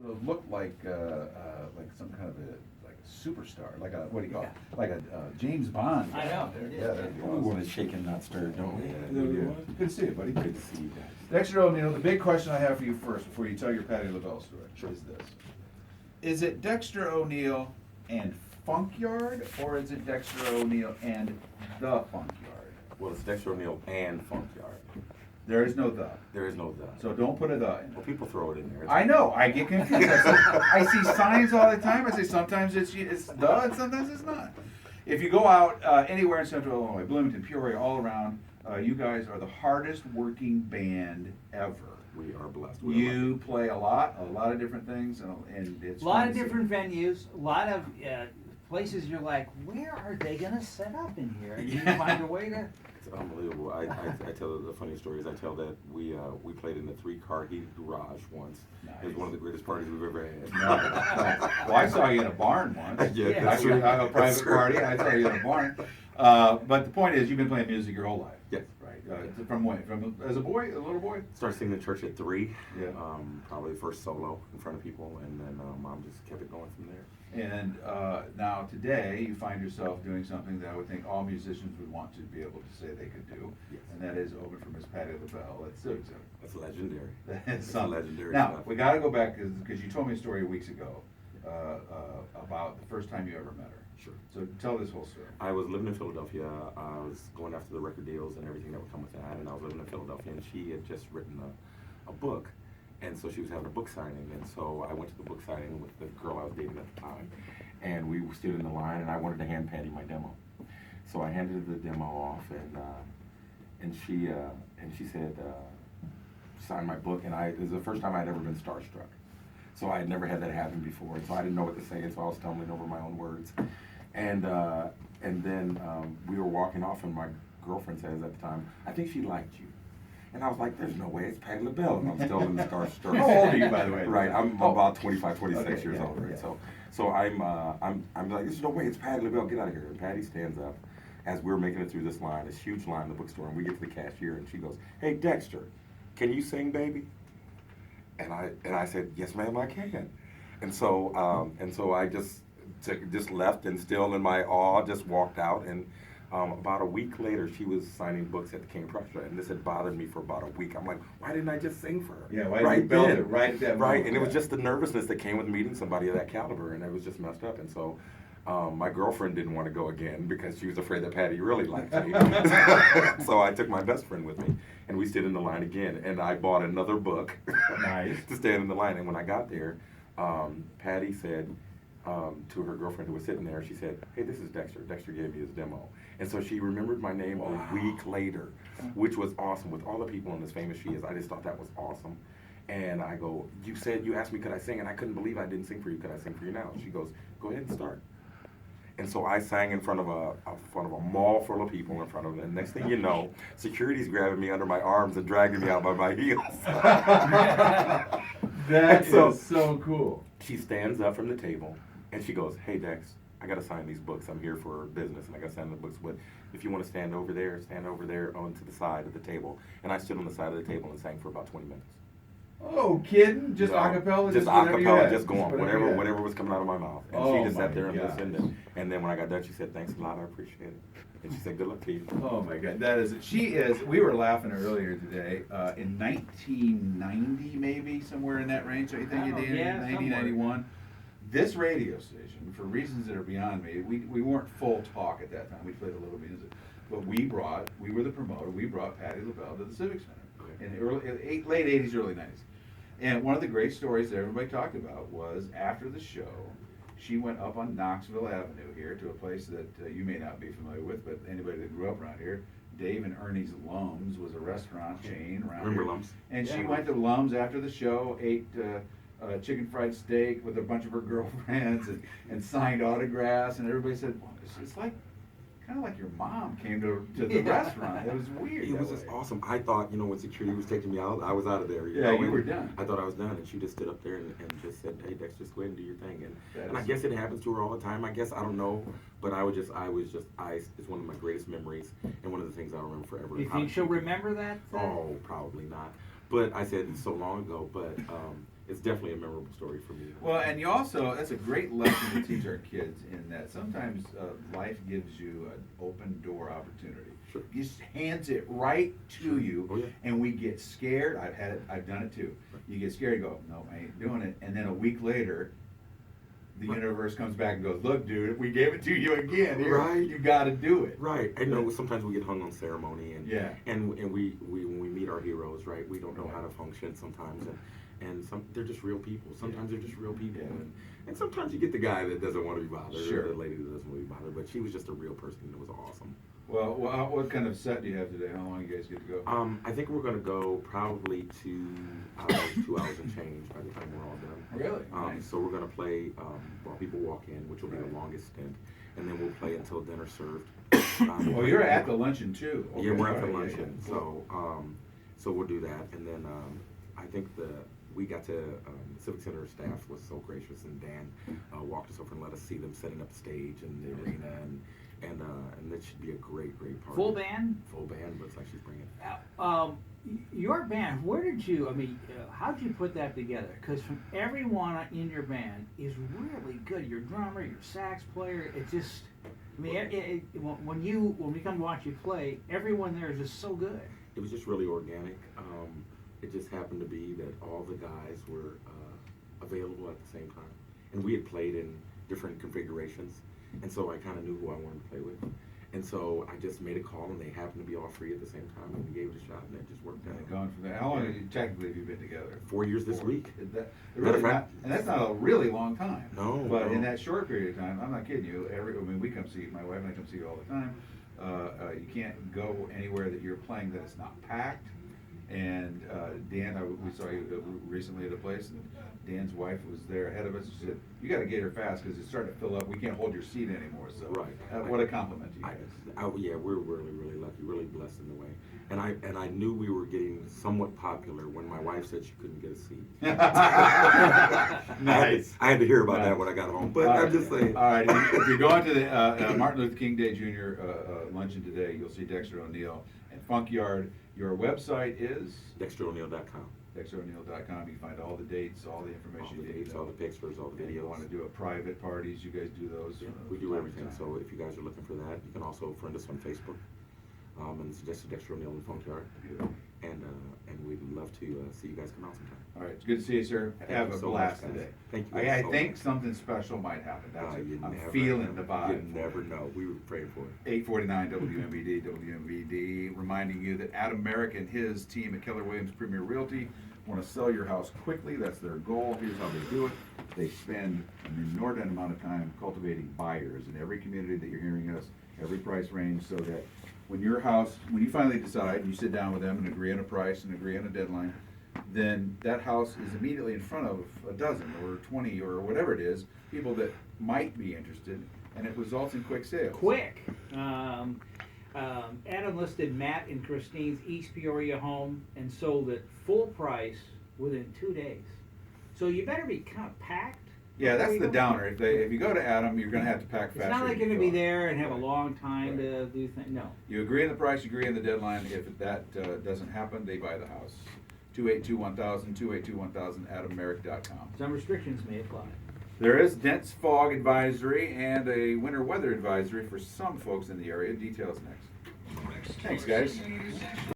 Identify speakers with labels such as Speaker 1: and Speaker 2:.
Speaker 1: Looked like some kind of a superstar, like a what do you call it? Like a James Bond.
Speaker 2: I
Speaker 1: guy
Speaker 2: know.
Speaker 1: out there. Yeah, that'd be
Speaker 3: We
Speaker 1: awesome.
Speaker 3: want to shake and not stir, don't we?
Speaker 1: Yeah, we do. Good to see you, buddy.
Speaker 3: Good to see you guys.
Speaker 1: Dexter O'Neal, the big question I have for you first, before you tell your Patti LaBelle story, is this: is it Dexter O'Neal and Funkyard, or is it Dexter O'Neal and the Funkyard?
Speaker 3: Well, it's Dexter O'Neal and Funkyard.
Speaker 1: There is no the.
Speaker 3: There is no the.
Speaker 1: So don't put a the in.
Speaker 3: Well, people throw it in there.
Speaker 1: I know. I get confused. I see signs all the time. I say sometimes it's the and sometimes it's not. If you go out anywhere in Central Illinois, Bloomington, Peoria, all around, you guys are the hardest working band ever.
Speaker 3: We are blessed.
Speaker 1: You play a lot of different things, and it's
Speaker 2: A lot
Speaker 1: fun
Speaker 2: of
Speaker 1: to see.
Speaker 2: different venues, a lot of places you're like, where are they gonna set up in here? And you find a way to.
Speaker 3: It's unbelievable. I tell the funny stories. I tell that we played in a 3-car heated garage once.
Speaker 1: Nice.
Speaker 3: It was one of the greatest parties we've ever had.
Speaker 1: No. Well, I saw you in a barn once.
Speaker 3: Yeah,
Speaker 2: Yeah.
Speaker 3: that's right.
Speaker 1: A private
Speaker 3: That's
Speaker 1: party.
Speaker 3: right.
Speaker 1: I saw you in a barn. But the point is, you've been playing music your whole life.
Speaker 3: Yes.
Speaker 1: Right. From when? From as a boy, a little boy.
Speaker 3: Started singing in church at 3.
Speaker 1: Yeah.
Speaker 3: Probably the first solo in front of people, and then Mom just kept it going from there.
Speaker 1: And now today, you find yourself doing something that I would think all musicians would want to be able to say they could do,
Speaker 3: Yes.
Speaker 1: and that is open for Miss Patti LaBelle at Civic Center.
Speaker 3: That's legendary.
Speaker 1: That's
Speaker 3: That's
Speaker 1: something.
Speaker 3: legendary
Speaker 1: Now,
Speaker 3: stuff.
Speaker 1: we got to go back because you told me a story weeks ago about the first time you ever met her.
Speaker 3: Sure.
Speaker 1: So tell this whole story.
Speaker 3: I was living in Philadelphia. I was going after the record deals and everything that would come with that. And I was living in Philadelphia, and she had just written a book. And so she was having a book signing. And so I went to the book signing with the girl I was dating at the time. And we stood in the line, and I wanted to hand Patti my demo. So I handed the demo off, and she said, sign my book. And it was the first time I'd ever been starstruck. So I had never had that happen before. And so I didn't know what to say. And so I was stumbling over my own words. And then we were walking off, and my girlfriend says at the time, I think she liked you. And I was like, there's no way, it's Patti LaBelle. And I'm still in the starstruck.
Speaker 1: How old are you, by the way?
Speaker 3: Right, I'm about 25, 26
Speaker 1: Okay,
Speaker 3: years
Speaker 1: yeah,
Speaker 3: old, right?
Speaker 1: yeah.
Speaker 3: So I'm like, there's no way, it's Patti LaBelle, get out of here. And Patti stands up as we're making it through this line, this huge line in the bookstore, and we get to the cashier, and she goes, hey, Dexter, can you sing, baby? And I said, yes, ma'am, I can. And so I just left, and still in my awe, just walked out. And about a week later, she was signing books at the King Prussia, and this had bothered me for about a week. I'm like, why didn't I just sing for her?
Speaker 1: Yeah, why didn't you belt
Speaker 3: then?
Speaker 1: it right at that
Speaker 3: Right,
Speaker 1: moment?
Speaker 3: and it was
Speaker 1: Yeah.
Speaker 3: just the nervousness that came with meeting somebody of that caliber, and it was just messed up. And so my girlfriend didn't want to go again because she was afraid that Patti really liked me. So I took my best friend with me, and we stood in the line again, and I bought another book
Speaker 1: Nice.
Speaker 3: to stand in the line. And when I got there, Patti said to her girlfriend who was sitting there, she said, hey, this is Dexter. Dexter gave me his demo. And so she remembered my name a week later, which was awesome. With all the people and as famous she is, I just thought that was awesome. And I go, you asked me could I sing, and I couldn't believe I didn't sing for you. Could I sing for you now? She goes, go ahead and start. And so I sang in front of a mall full of people in front of them. And next thing you know, security's grabbing me under my arms and dragging me out by my heels.
Speaker 1: That
Speaker 3: So-
Speaker 1: is so cool.
Speaker 3: She stands up from the table and she goes, hey, Dex, I got to sign these books. I'm here for business and I got to sign the books. But if you want to stand over there onto the side of the table. And I stood on the side of the table and sang for about 20 minutes.
Speaker 1: Oh, kidding? Just acapella?
Speaker 3: Just
Speaker 1: whatever you
Speaker 3: acapella,
Speaker 1: had.
Speaker 3: just going,
Speaker 1: Whatever you had.
Speaker 3: whatever was coming out of my mouth. And
Speaker 1: Oh
Speaker 3: she just sat
Speaker 1: my
Speaker 3: there and
Speaker 1: gosh.
Speaker 3: listened. And then when I got done, she said, thanks a lot, I appreciate it. And she said, good luck to you.
Speaker 1: Oh my God, that is, she is, we were laughing earlier today, in 1990 maybe, somewhere in that range, don't you think you
Speaker 2: Oh,
Speaker 1: did?
Speaker 2: yeah,
Speaker 1: 1991. This radio station, for reasons that are beyond me, we weren't full talk at that time, we played a little music, but we were the promoter, we brought Patti LaBelle to the Civic Center in the late 80s, early 90s. And one of the great stories that everybody talked about was after the show, she went up on Knoxville Avenue here to a place that you may not be familiar with, but anybody that grew up around here, Dave and Ernie's Lums was a restaurant chain around
Speaker 3: Remember
Speaker 1: here.
Speaker 3: Lums?
Speaker 1: And she
Speaker 2: Yeah.
Speaker 1: went to Lums after the show, ate chicken fried steak with a bunch of her girlfriends and signed autographs, and everybody said, well, it's like, kind of like your mom came to the
Speaker 2: Yeah.
Speaker 1: restaurant. It was weird.
Speaker 3: It
Speaker 1: that
Speaker 3: was just
Speaker 1: way.
Speaker 3: awesome. I thought, when security was taking me out, I was out of there.
Speaker 1: Yeah,
Speaker 3: know,
Speaker 1: you
Speaker 3: and
Speaker 1: were done.
Speaker 3: I thought I was done, and she just stood up there and just said, hey, Dex, just go ahead and do your thing.
Speaker 1: That
Speaker 3: And I
Speaker 1: is-
Speaker 3: guess it happens to her all the time. I guess, I don't know, but it's one of my greatest memories, and one of the things I'll remember forever.
Speaker 2: You think she'll remember that?
Speaker 3: Oh, probably not. But I said it's so long ago, but it's definitely a memorable story for me.
Speaker 1: Well, and you also, that's a great lesson to teach our kids in that sometimes life gives you an open door opportunity.
Speaker 3: Sure.
Speaker 1: He just hands it right to you,
Speaker 3: Oh, yeah.
Speaker 1: and we get scared. I've done it too. You get scared, you go, no, I ain't doing it. And then a week later, the universe comes back and goes, look, dude, we gave it to you again. Here,
Speaker 3: Right.
Speaker 1: You got to do it.
Speaker 3: Right. I know sometimes we get hung on ceremony, and
Speaker 1: Yeah.
Speaker 3: and we when we meet our heroes, right, we don't know how to function sometimes, and they're just real people. Sometimes they're just real people,
Speaker 1: Yeah.
Speaker 3: and sometimes you get the guy that doesn't want to be bothered,
Speaker 1: Sure.
Speaker 3: or the lady that doesn't want to be bothered. But she was just a real person, and it was awesome.
Speaker 1: Well, what kind of set do you have today? How long you guys get to go?
Speaker 3: I think we're going to go probably 2 hours and change by the time we're all done.
Speaker 1: Really? Nice.
Speaker 3: So we're going to play while people walk in, which will be the longest stint, and then we'll play until dinner served.
Speaker 1: Oh, you're at the luncheon too.
Speaker 3: Yeah, we're at the
Speaker 1: All right,
Speaker 3: luncheon.
Speaker 1: yeah.
Speaker 3: So we'll do that, and then I think we got to Civic Center staff was so gracious, and Dan walked us over and let us see them setting up the stage and the arena, and that should be a great party.
Speaker 2: Full band?
Speaker 3: Full band. Looks like she's bringing.
Speaker 2: Your band, where did you, how did you put that together? Because from everyone in your band is really good. Your drummer, your sax player, it just, when we come to watch you play, everyone there is just so good.
Speaker 3: It was just really organic. It just happened to be that all the guys were available at the same time, and we had played in different configurations, and so I kind of knew who I wanted to play with, and so I just made a call, and they happened to be all free at the same time, and we gave it a shot, and it just worked out.
Speaker 1: And gone from there. How long have you been together?
Speaker 3: 4 years this week.
Speaker 1: Really not, and that's not a really long time.
Speaker 3: No,
Speaker 1: But
Speaker 3: no.
Speaker 1: in that short period of time, I'm not kidding you. We come see my wife and I come see you all the time. You can't go anywhere that you're playing that it's not packed. And Dan, we saw you recently at a place, and Dan's wife was there ahead of us. She said, "You got to get here fast because it's starting to fill up. We can't hold your seat anymore." So,
Speaker 3: Right.
Speaker 1: What a compliment to you guys.
Speaker 3: Yeah, we're really lucky, really blessed in the way. And I knew we were getting somewhat popular when my wife said she couldn't get a seat.
Speaker 1: Nice.
Speaker 3: I had to hear about that when I got home, but I'm just saying.
Speaker 1: All right, if you're going to the Martin Luther King Day Jr. Luncheon today, you'll see Dexter O'Neal and Funkyard. Your website is
Speaker 3: DexterO'Neal.com.
Speaker 1: DexterO'Neal.com. You can find all the dates, all the information
Speaker 3: All the
Speaker 1: you need.
Speaker 3: dates, all the pictures, all the
Speaker 1: If you
Speaker 3: videos.
Speaker 1: want to do a private parties, you guys do those.
Speaker 3: Yeah,
Speaker 1: from
Speaker 3: we do
Speaker 1: time to
Speaker 3: everything.
Speaker 1: time.
Speaker 3: So if you guys are looking for that, you can also friend us on Facebook. And suggest Dexter O'Neal and Funkyard. And we'd love to see you guys come out sometime.
Speaker 1: All right, it's good to see you, sir.
Speaker 3: Thank
Speaker 1: Have
Speaker 3: you
Speaker 1: a
Speaker 3: so
Speaker 1: blast
Speaker 3: much, guys.
Speaker 1: today.
Speaker 3: Thank you
Speaker 1: I
Speaker 3: guys so
Speaker 1: think
Speaker 3: much.
Speaker 1: something special might happen. I'm
Speaker 3: never
Speaker 1: feeling
Speaker 3: know.
Speaker 1: the vibe.
Speaker 3: You never know. We were praying for it.
Speaker 1: 849 WMBD, reminding you that Adam Merrick and his team at Keller Williams Premier Realty want to sell your house quickly. That's their goal. Here's how they do it. They spend an inordinate amount of time cultivating buyers in every community that you're hearing us, every price range, so that when you finally decide, and you sit down with them and agree on a price and agree on a deadline, then that house is immediately in front of a dozen or 20 or whatever it is, people that might be interested, and it results in quick sales.
Speaker 2: Quick. Adam listed Matt and Christine's East Peoria home and sold it full price within 2 days. So you better be kind of packed.
Speaker 1: Yeah, that's
Speaker 2: before
Speaker 1: the
Speaker 2: you go.
Speaker 1: downer. If you go to Adam, you're going to have to pack faster.
Speaker 2: It's not like
Speaker 1: than
Speaker 2: you're
Speaker 1: you
Speaker 2: going to be
Speaker 1: thought.
Speaker 2: there and have a
Speaker 1: Right.
Speaker 2: long time
Speaker 1: Right.
Speaker 2: to do things. No.
Speaker 1: You agree on the price, you agree on the deadline. If that doesn't happen, they buy the house. 282-1000, 282-1000, AdamMerrick.com.
Speaker 2: Some restrictions may apply.
Speaker 1: There is dense fog advisory and a winter weather advisory for some folks in the area. Details next. Thanks, guys.